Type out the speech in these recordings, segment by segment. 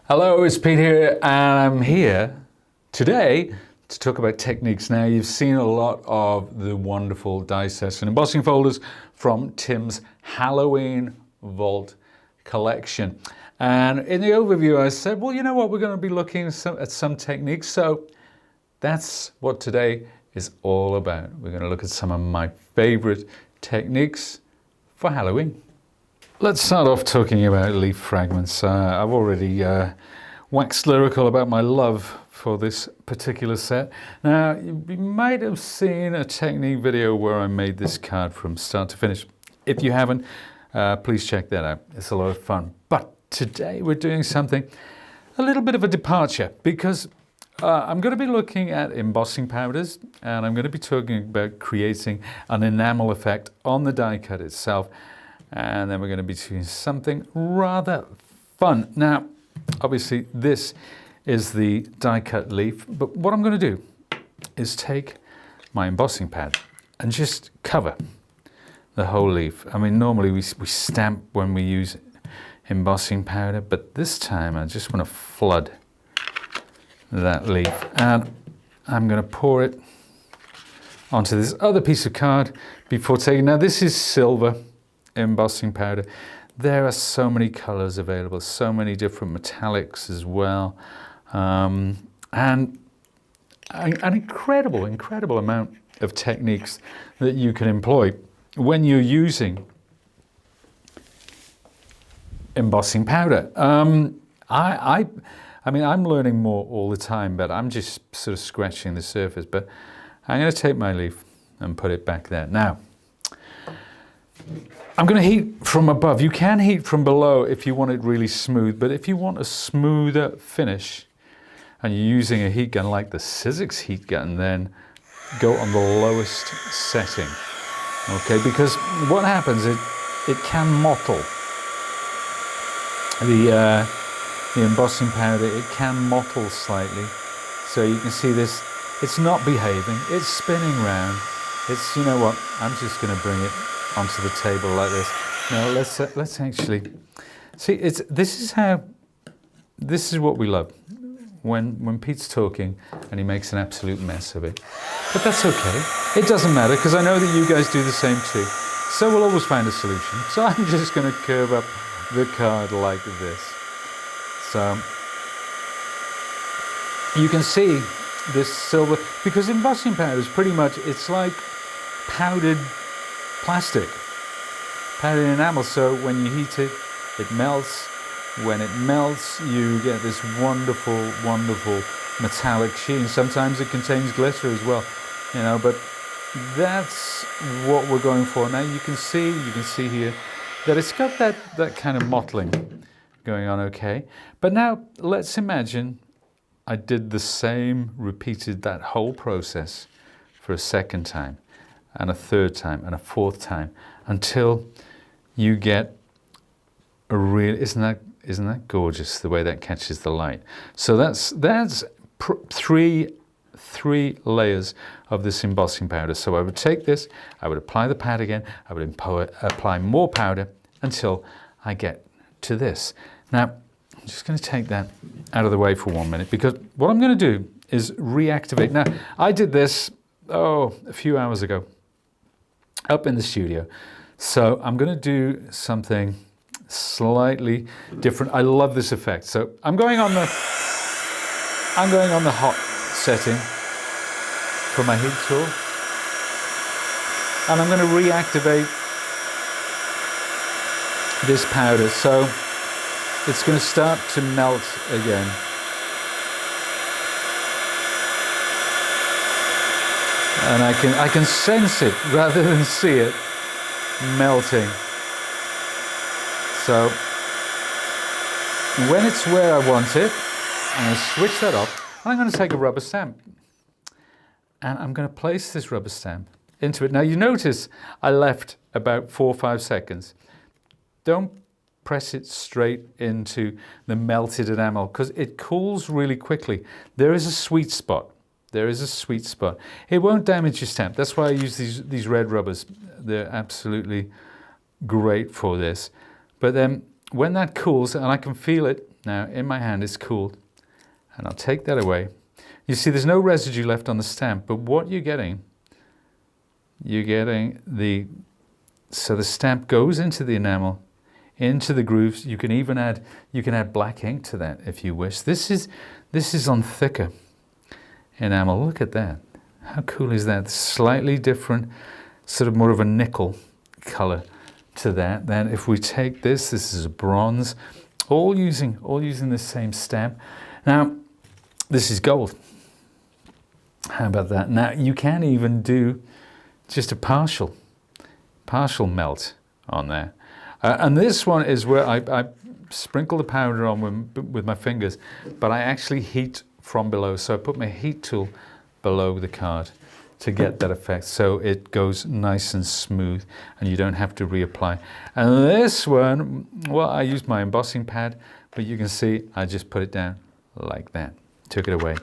Hello, it's Pete here, and I'm here today to talk about Techinques. Now, you've seen a lot of the wonderful die sets and embossing folders from Tim's Halloween Vault collection. And in the overview, I said, well, you know what, we're going to be looking at some Techinques. So that's what today is all about. We're going to look at some of my favorite Techinques for Halloween. Let's start off talking about Leaf Fragments. I've already waxed lyrical about my love for this particular set. Now, you might have seen a Techinque video where I made this card from start to finish. If you haven't, please check that out. It's a lot of fun. But today we're doing something a little bit of a departure because I'm going to be looking at embossing powders, and I'm going to be talking about creating an enamel effect on the die cut itself. And then we're going to be doing something rather fun. Now, obviously, this is the die cut leaf, but what I'm going to do is take my embossing pad and just cover the whole leaf. I mean, normally we stamp when we use embossing powder, but this time I just want to flood that leaf. And I'm going to pour it onto this other piece of card before taking. Now, this is silver embossing powder. There are so many colors available, so many different metallics as well, and an incredible amount of techniques that you can employ when you're using embossing powder. I mean, I'm learning more all the time, but I'm just sort of scratching the surface. But I'm going to take my leaf and put it back there. Now, I'm going to heat from above. You can heat from below if you want it really smooth, but if you want a smoother finish and you're using a heat gun like the Sizzix heat gun, then go on the lowest setting. Okay, because what happens, it can mottle. The embossing powder, it can mottle slightly. So you can see this, it's not behaving, it's spinning round. It's, you know what, I'm just going to bring it onto the table like this. Now let's actually see. This is what we love when Pete's talking and he makes an absolute mess of it. But that's okay. It doesn't matter because I know that you guys do the same too. So we'll always find a solution. So I'm just going to curve up the card like this. So you can see this silver, because embossing powder is pretty much, it's like powdered plastic, powdered enamel. So when you heat it, it melts. When it melts, you get this wonderful metallic sheen. Sometimes it contains glitter as well, you know, but that's what we're going for. Now you can see here that it's got that kind of mottling going on, okay? But now let's imagine I did the same, repeated that whole process for a second time, and a third time, and a fourth time, until you get a real, isn't that gorgeous, the way that catches the light? So that's three layers of this embossing powder. So I would take this, I would apply the pad again, I would apply more powder until I get to this. Now, I'm just going to take that out of the way for 1 minute, because what I'm going to do is reactivate. Now, I did this, a few hours ago, up in the studio. So I'm going to do something slightly different. I love this effect. So I'm going on the hot setting for my heat tool, and I'm going to reactivate this powder. So it's going to start to melt again. And I can sense it rather than see it melting. So when it's where I want it, I'm going to switch that off, and I'm going to take a rubber stamp. And I'm going to place this rubber stamp into it. Now you notice I left about 4 or 5 seconds. Don't press it straight into the melted enamel because it cools really quickly. There is a sweet spot. There is a sweet spot. It won't damage your stamp. That's why I use these red rubbers. They're absolutely great for this. But then when that cools, and I can feel it Now in my hand it's cooled, and I'll take that away. You see there's no residue left on the stamp, but what you're getting so the stamp goes into the enamel, into the grooves. You can even add black ink to that if you wish. This is on thicker enamel. Look at that. How cool is that? Slightly different, sort of more of a nickel color to that. Then if we take this is a bronze, all using the same stamp. Now this is gold. How about that? Now you can even do just a partial melt on there. And this one is where I sprinkle the powder on with my fingers, but I actually heat from below. So I put my heat tool below the card to get that effect, so it goes nice and smooth and you don't have to reapply. And this one, well, I used my embossing pad, but you can see I just put it down like that, took it away.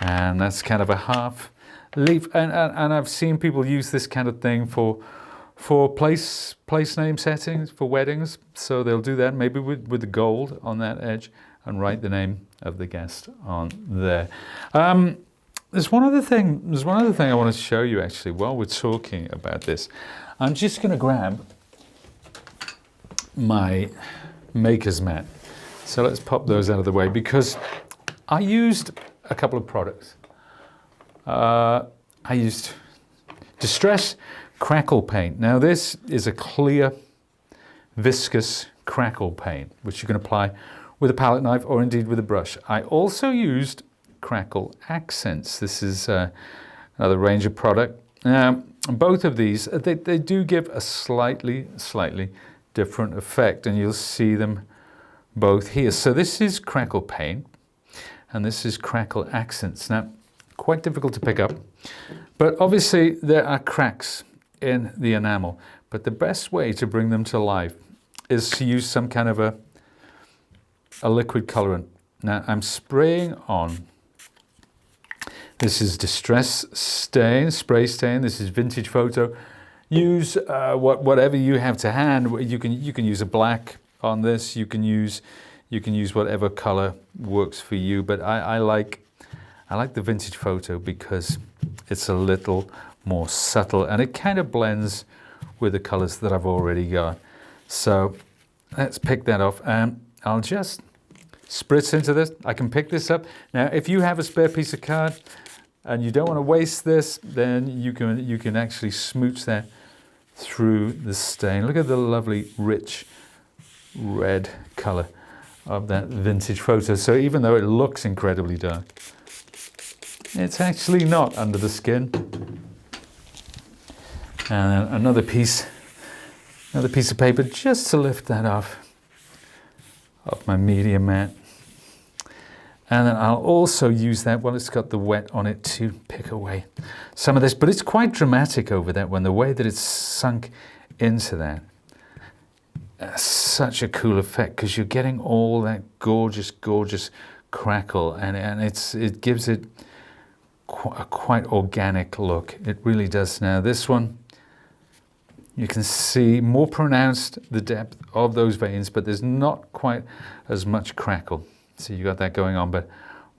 And that's kind of a half leaf. And I've seen people use this kind of thing for place name settings, for weddings. So they'll do that maybe with the gold on that edge and write the name of the guest on there. There's one other thing I want to show you actually while we're talking about this. I'm just going to grab my maker's mat. So let's pop those out of the way, because I used a couple of products. I used Distress Crackle Paint. Now this is a clear, viscous crackle paint, which you can apply with a palette knife or indeed with a brush. I also used Crackle Accents. This is another range of product. Now, both of these, they do give a slightly different effect, and you'll see them both here. So this is Crackle Paint, and this is Crackle Accents. Now, quite difficult to pick up, but obviously there are cracks in the enamel, but the best way to bring them to life is to use some kind of a liquid colorant. Now, I'm spraying on. This is Distress Stain, Spray Stain. This is Vintage Photo. Use whatever you have to hand. You can use a black on this. You can use whatever color works for you. But I like the Vintage Photo because it's a little more subtle and it kind of blends with the colors that I've already got. So let's pick that off, and I'll just spritz into this. I can pick this up. Now, if you have a spare piece of card and you don't want to waste this, then you can actually smooch that through the stain. Look at the lovely, rich red color of that Vintage Photo. So even though it looks incredibly dark, it's actually not under the skin. And another piece of paper just to lift that off my media mat. And then I'll also use that, well, it's got the wet on it, to pick away some of this. But it's quite dramatic over that one, the way that it's sunk into that. Such a cool effect, because you're getting all that gorgeous crackle, and it gives it a quite organic look. It really does. Now this one, you can see more pronounced the depth of those veins, but there's not quite as much crackle. So you got that going on, but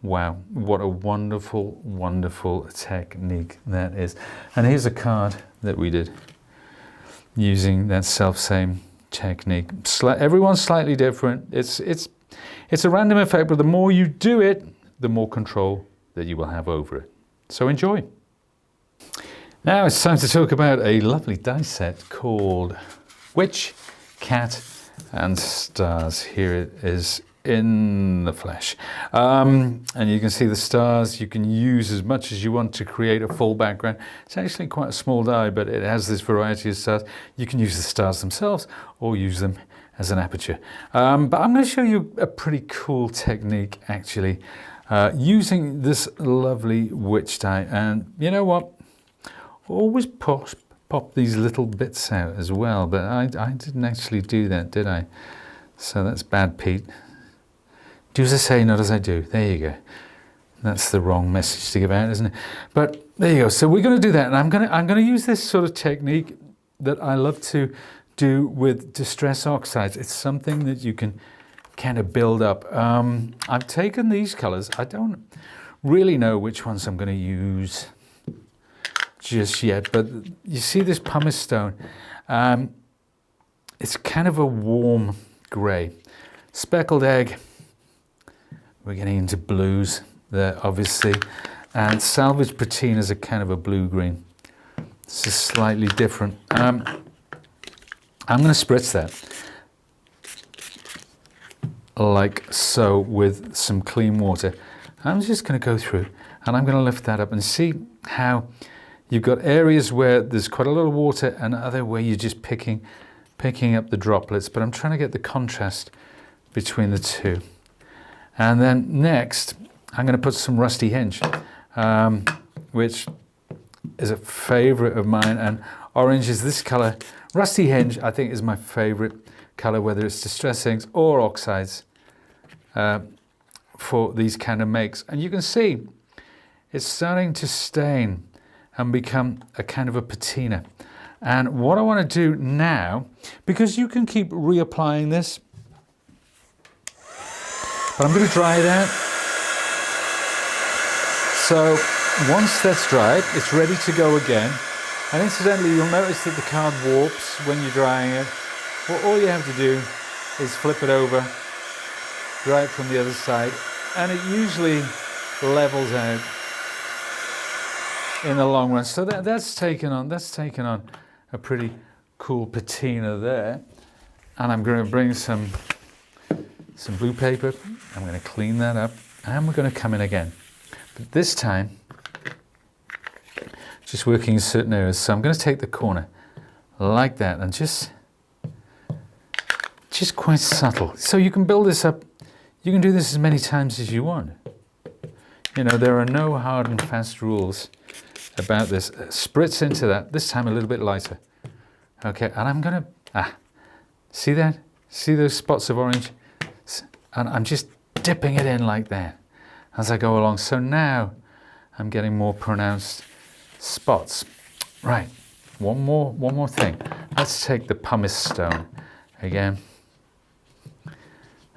wow, what a wonderful, wonderful technique that is. And here's a card that we did using that self-same technique. Everyone's slightly different. It's a random effect, but the more you do it, the more control that you will have over it. So enjoy. Now it's time to talk about a lovely die set called Witch, Cat and Stars. Here it is in the flesh. And you can see the stars. You can use as much as you want to create a full background. It's actually quite a small die, but it has this variety of stars. You can use the stars themselves or use them as an aperture. But I'm going to show you a pretty cool technique actually, using this lovely witch die. And you know what? Always pop these little bits out as well, but I didn't actually do that, did I? So that's bad, Pete. Do as I say, not as I do. There you go. That's the wrong message to give out, isn't it? But there you go. So we're going to do that, and I'm going to use this sort of technique that I love to do with Distress Oxides. It's something that you can kind of build up. I've taken these colors. I don't really know which ones I'm going to use just yet, but you see this pumice stone. It's kind of a warm gray. Speckled egg, we're getting into blues there, obviously. And salvage patina is a kind of a blue-green. This is slightly different. I'm going to spritz that like so with some clean water. I'm just going to go through and I'm going to lift that up and see how you've got areas where there's quite a lot of water and other where you're just picking up the droplets, but I'm trying to get the contrast between the two. And then next, I'm going to put some rusty hinge, which is a favorite of mine, and orange is this color. Rusty hinge, I think, is my favorite color, whether it's Distress inks or oxides for these kind of makes. And you can see it's starting to stain and become a kind of a patina. And what I want to do now, because you can keep reapplying this, but I'm going to dry it out. So once that's dried, it's ready to go again. And incidentally, you'll notice that the card warps when you're drying it. Well, all you have to do is flip it over, dry it from the other side, and it usually levels out in the long run. So that's taken on a pretty cool patina there. And I'm going to bring some blue paper. I'm going to clean that up, and we're going to come in again. But this time, just working in certain areas. So I'm going to take the corner like that and just quite subtle. So you can build this up. You can do this as many times as you want. You know, there are no hard and fast rules about this. Spritz into that, this time a little bit lighter. Okay, and I'm going to, see that? See those spots of orange? And I'm just dipping it in like that as I go along. So now I'm getting more pronounced spots. Right, one more thing. Let's take the pumice stone again.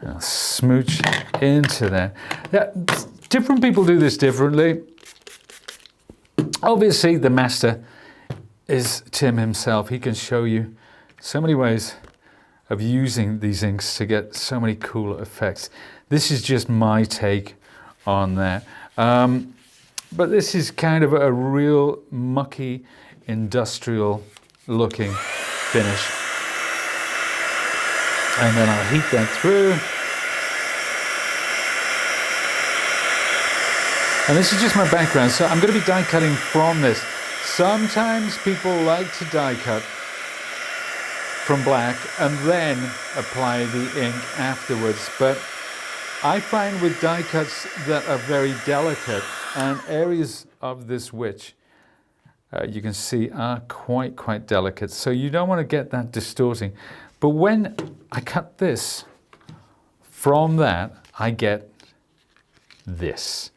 I'll smooch into there. Yeah, different people do this differently. Obviously, the master is Tim himself. He can show you so many ways of using these inks to get so many cool effects. This is just my take on that. But this is kind of a real mucky, industrial looking finish. And then I'll heat that through. And this is just my background, so I'm going to be die cutting from this. Sometimes people like to die cut from black and then apply the ink afterwards, but I find with die cuts that are very delicate and areas of this witch you can see are quite delicate, so you don't want to get that distorting. But when I cut this from that, I get this.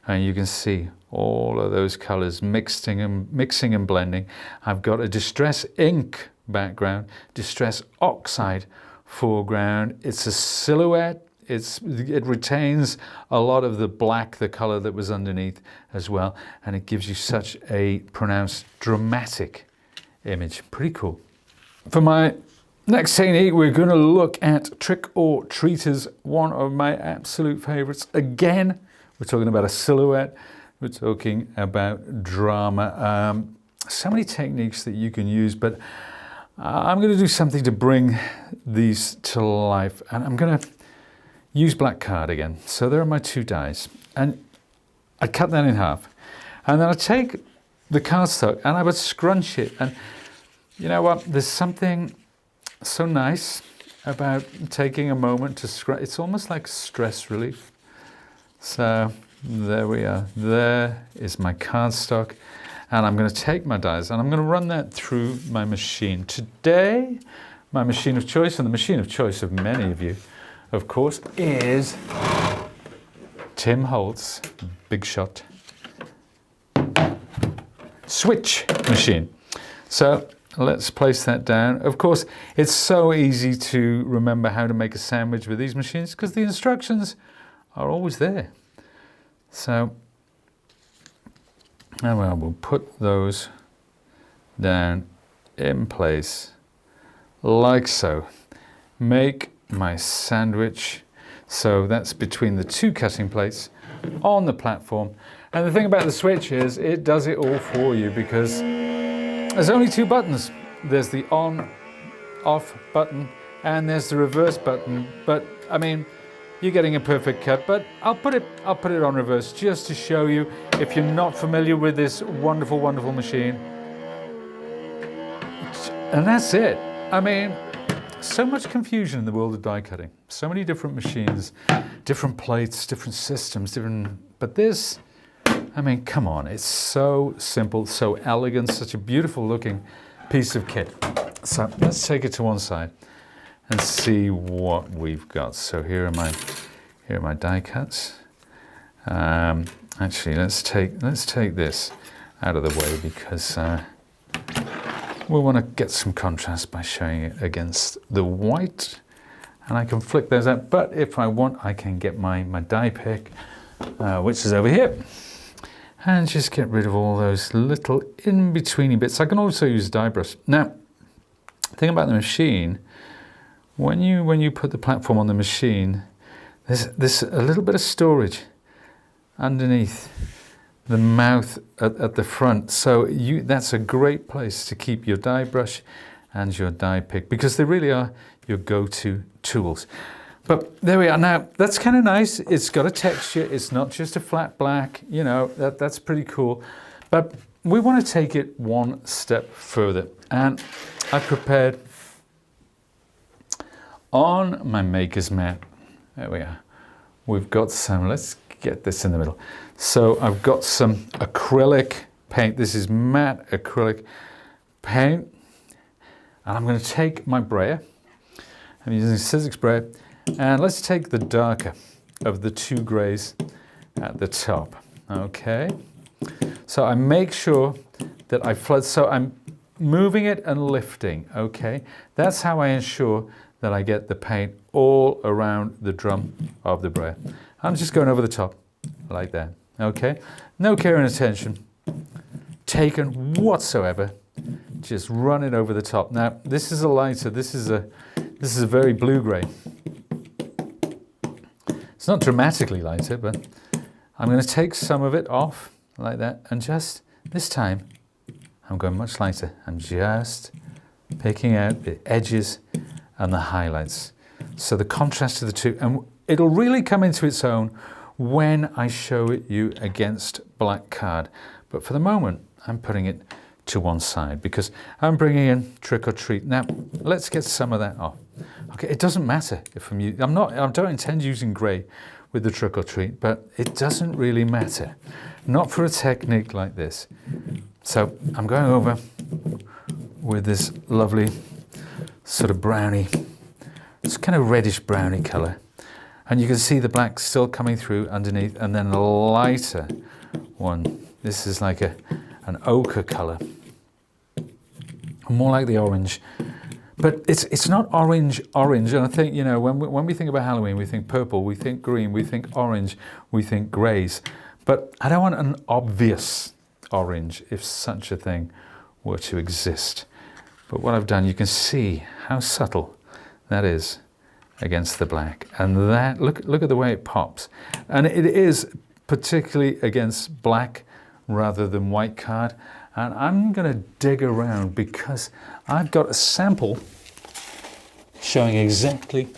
And you can see all of those colors mixing and blending. I've got a Distress ink background, Distress oxide foreground. It's a silhouette. It retains a lot of the black, the color that was underneath as well. And it gives you such a pronounced, dramatic image. Pretty cool. For my next technique, we're going to look at Trick or Treaters, one of my absolute favorites. Again, we're talking about a silhouette. We're talking about drama. So many techniques that you can use, but I'm going to do something to bring these to life. And I'm going to use black card again. So there are my two dies. And I cut that in half. And then I take the cardstock and I would scrunch it. And you know what? There's something so nice about taking a moment to scrunch. It's almost like stress relief. So there we are. There is my cardstock. And I'm going to take my dies and I'm going to run that through my machine. Today, my machine of choice, and the machine of choice of many of you, of course, is Tim Holtz Big Shot Switch machine. So let's place that down. Of course, it's so easy to remember how to make a sandwich with these machines because the instructions are always there. So, and we'll put those down in place like so. Make my sandwich. So that's between the two cutting plates on the platform. And the thing about the switch is it does it all for you because there's only two buttons. There's the on, off button, and there's the reverse button. But I mean, you're getting a perfect cut, but I'll put it on reverse just to show you if you're not familiar with this wonderful, wonderful machine. And that's it. I mean, so much confusion in the world of die cutting. So many different machines, different plates, different systems, but this, I mean, come on, it's so simple, so elegant, such a beautiful looking piece of kit. So let's take it to one side and see what we've got. So here are my die cuts. Actually, let's take this out of the way because we want to get some contrast by showing it against the white, and I can flick those out. But if I want, I can get my die pick, which is over here, and just get rid of all those little in-betweeny bits. I can also use a die brush. Now, the thing about the machine, when you put the platform on the machine, there's a little bit of storage underneath the mouth at the front. So that's a great place to keep your die brush and your die pick because they really are your go-to tools. But there we are. Now, that's kind of nice. It's got a texture. It's not just a flat black, you know, that's pretty cool. But we want to take it one step further. And I prepared on my maker's mat. There we are. We've got some, let's get this in the middle. So I've got some acrylic paint. This is matte acrylic paint. And I'm going to take my brayer. I'm using Sizzix brayer. And let's take the darker of the two grays at the top. Okay. So I make sure that I flood. So I'm moving it and lifting. Okay. That's how I ensure that I get the paint all around the drum of the brayer. I'm just going over the top like that. Okay, no care and attention taken whatsoever. Just run it over the top. Now this is a lighter. This is a very blue grey. It's not dramatically lighter, but I'm going to take some of it off like that, and just this time I'm going much lighter. I'm just picking out the edges and the highlights. So the contrast of the two, and it'll really come into its own when I show it you against black card. But for the moment, I'm putting it to one side because I'm bringing in Trick or Treat. Now, let's get some of that off. Okay, it doesn't matter if I don't intend using grey with the Trick or Treat, but it doesn't really matter. Not for a technique like this. So I'm going over with this lovely sort of brownie, it's kind of reddish brownie colour. And you can see the black still coming through underneath, and then a lighter one. This is like an ochre colour, more like the orange. But it's not orange. And I think, you know, when we think about Halloween, we think purple, we think green, we think orange, we think greys. But I don't want an obvious orange, if such a thing were to exist. But what I've done, you can see how subtle that is against the black, and that look at the way it pops, and it is particularly against black rather than white card. And I'm going to dig around because I've got a sample showing exactly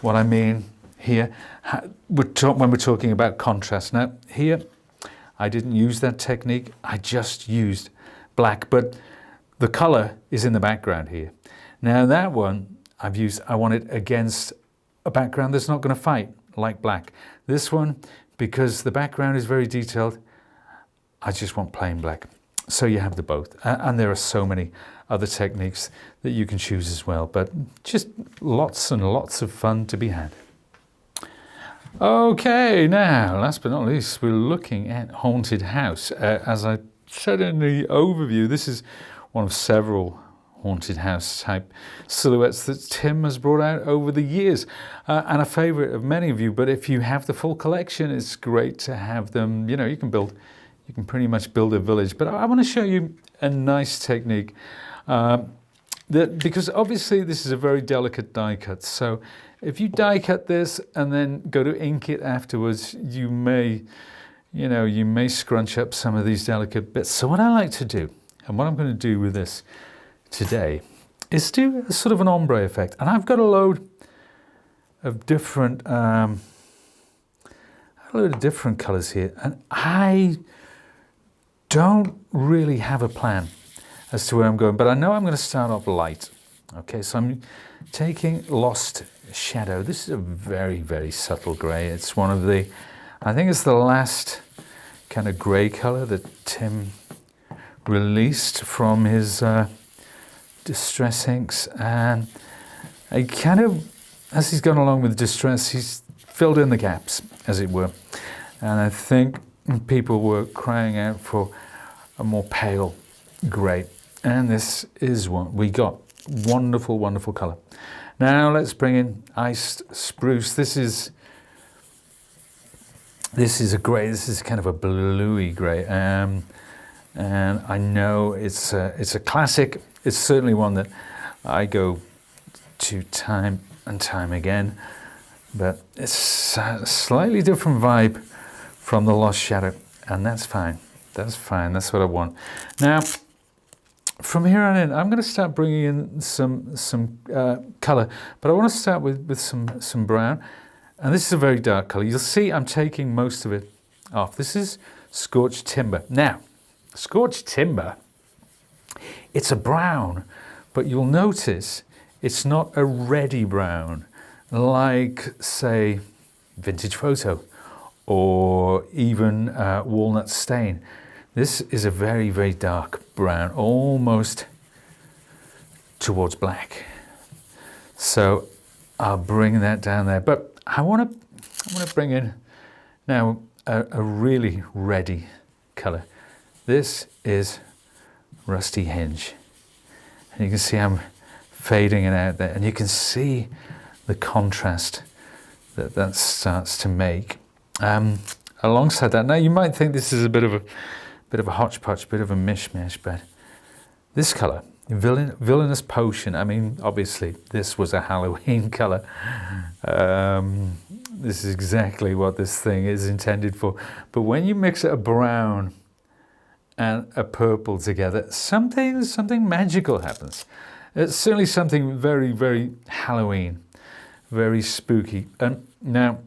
what I mean here when we're talking about contrast. Now here I didn't use that technique, I just used black, but the color is in the background here. Now that one I want it against a background that's not going to fight like black. This one, because the background is very detailed, I just want plain black. So you have the both. And there are so many other techniques that you can choose as well, but just lots and lots of fun to be had. Okay, now, last but not least, we're looking at Haunted House. As I said in the overview, this is one of several haunted house type silhouettes that Tim has brought out over the years, and a favorite of many of you. But if you have the full collection, it's great to have them. You know, you can pretty much build a village. But I want to show you a nice technique, because obviously this is a very delicate die cut. So if you die cut this and then go to ink it afterwards, you may scrunch up some of these delicate bits. So what I like to do, and what I'm going to do with this today, is do a sort of an ombre effect. And I've got a load of different colors here, and I don't really have a plan as to where I'm going, but I know I'm going to start off light. Okay, so I'm taking Lost Shadow. This is a very, very subtle gray. It's one of the, I think it's the last kind of gray color that Tim released from his Distress inks, and I kind of, as he's gone along with Distress, he's filled in the gaps, as it were. And I think people were crying out for a more pale grey, and this is what we got. Wonderful, wonderful colour. Now let's bring in Iced Spruce. This is a grey. This is kind of a bluey grey, and I know it's a classic. It's certainly one that I go to time and time again, but it's a slightly different vibe from the Lost Shadow, and that's fine. That's fine. That's what I want. Now, from here on in, I'm going to start bringing in some colour, but I want to start with some brown, and this is a very dark colour. You'll see I'm taking most of it off. This is Scorched Timber. Now, Scorched Timber, it's a brown, but you'll notice it's not a reddy brown like, say, Vintage Photo or even Walnut Stain. This is a very, very dark brown, almost towards black. So I'll bring that down there. But I want to bring in now a really reddy color. This is Rusty Hinge. And you can see I'm fading it out there, and you can see the contrast that starts to make. Alongside that, now you might think this is a bit of a hodgepodge, bit of a mishmash, but this color, Villainous Potion, I mean, obviously this was a Halloween color. This is exactly what this thing is intended for. But when you mix a brown and a purple together, something magical happens. It's certainly something very, very Halloween, very spooky. And now,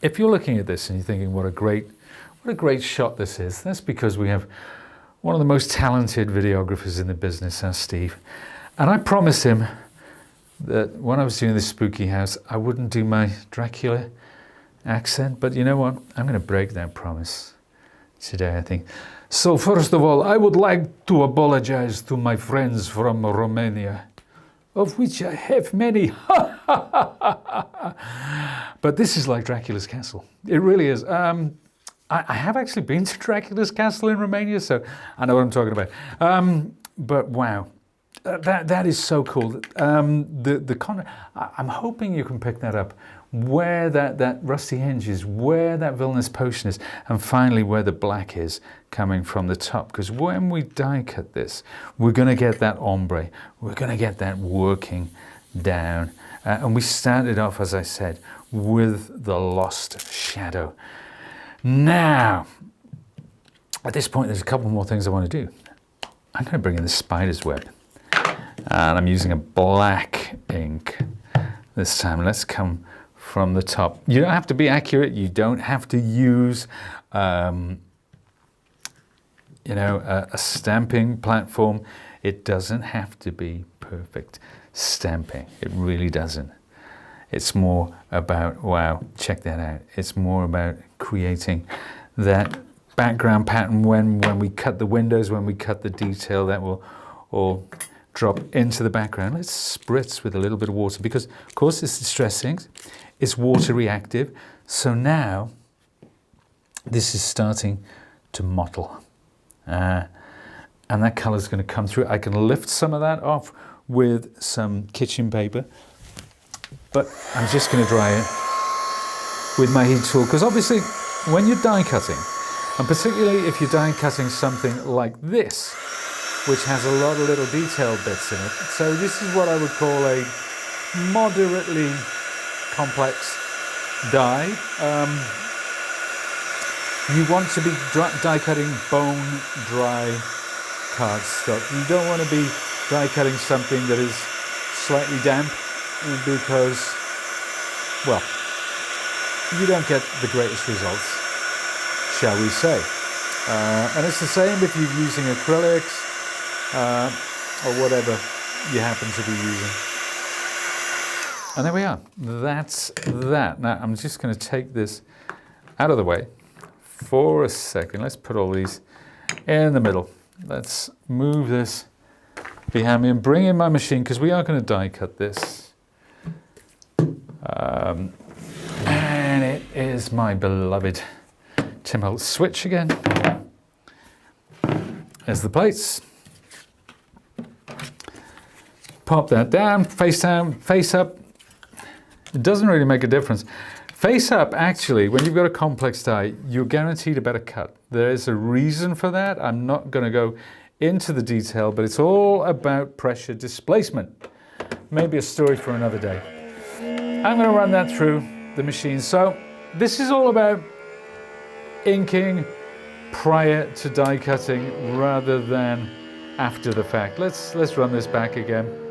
if you're looking at this and you're thinking, what a great shot this is, that's because we have one of the most talented videographers in the business, our Steve. And I promised him that when I was doing this spooky house, I wouldn't do my Dracula accent, but you know what? I'm going to break that promise today, I think. So first of all, I would like to apologize to my friends from Romania, of which I have many. But this is like Dracula's castle. It really is. I have actually been to Dracula's castle in Romania, so I know what I'm talking about. But wow, that is so cool. I'm hoping you can pick that up, where that Rusty Hinge is, where that Villainous Potion is, and finally where the black is coming from the top. Because when we die cut this, we're going to get that ombre, we're going to get that working down. And we started off, as I said, with the Lost Shadow. Now, at this point, there's a couple more things I want to do. I'm going to bring in the spider's web, and I'm using a black ink this time. Let's come from the top. You don't have to be accurate. You don't have to use, a stamping platform. It doesn't have to be perfect stamping. It really doesn't. It's more about, wow, check that out. It's more about creating that background pattern when we cut the windows, when we cut the detail, that will all drop into the background. Let's spritz with a little bit of water because, of course, it's Distress inks. It's water reactive. So now this is starting to mottle. and that color is going to come through. I can lift some of that off with some kitchen paper, but I'm just going to dry it with my heat tool, because obviously when you're die cutting, and particularly if you're die cutting something like this, which has a lot of little detail bits in it, so this is what I would call a moderately complex die. You want to be die cutting bone dry cardstock. You don't want to be die cutting something that is slightly damp, because, well, you don't get the greatest results, shall we say. And it's the same if you're using acrylics or whatever you happen to be using. And there we are. That's that. Now I'm just going to take this out of the way for a second. Let's put all these in the middle. Let's move this behind me and bring in my machine, because we are going to die cut this. And it is my beloved Tim Holtz switch again. There's the plates. Pop that down, face up. It doesn't really make a difference. Face up, actually, when you've got a complex die, you're guaranteed a better cut. There is a reason for that. I'm not going to go into the detail, but it's all about pressure displacement. Maybe a story for another day. I'm going to run that through the machine. So this is all about inking prior to die cutting rather than after the fact. Let's run this back again.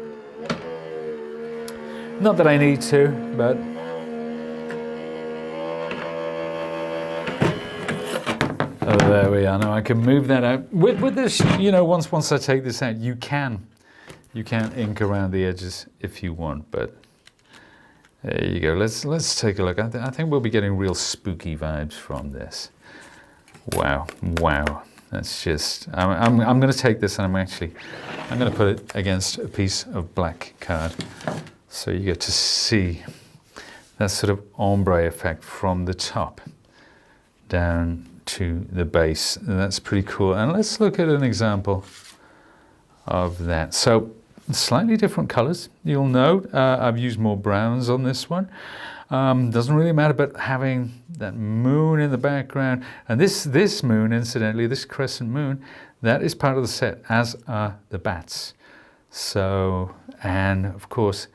Not that I need to, but oh, there we are. Now I can move that out. With this, you know, once I take this out, you can ink around the edges if you want, but there you go. Let's take a look. I think we'll be getting real spooky vibes from this. Wow. That's just. I'm going to take this and I'm going to put it against a piece of black card, so you get to see that sort of ombre effect from the top down to the base. And that's pretty cool. And let's look at an example of that. So slightly different colors. You'll note I've used more browns on this one. Doesn't really matter, but having that moon in the background, and this moon, incidentally, this crescent moon, that is part of the set, as are the bats. So, and of course,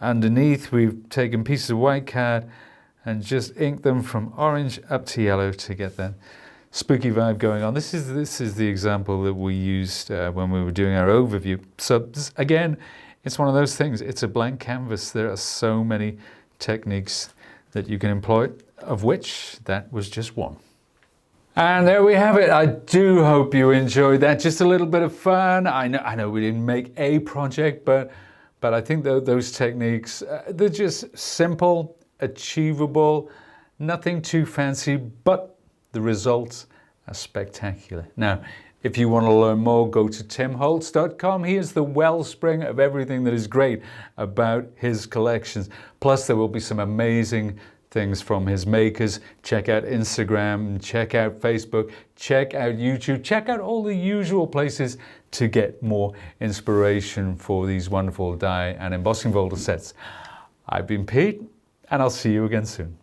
underneath we've taken pieces of white card and just inked them from orange up to yellow to get that spooky vibe going on. This is the example that we used when we were doing our overview. So this, again, it's one of those things. It's a blank canvas. There are so many techniques that you can employ, of which that was just one. And there we have it. I do hope you enjoyed that. Just a little bit of fun. I know we didn't make a project, but I think those techniques, they're just simple, achievable, nothing too fancy, but the results are spectacular. Now, if you want to learn more, go to timholtz.com. He is the wellspring of everything that is great about his collections. Plus, there will be some amazing things from his makers. Check out Instagram, check out Facebook, check out YouTube, check out all the usual places to get more inspiration for these wonderful die and embossing folder sets. I've been Pete, and I'll see you again soon.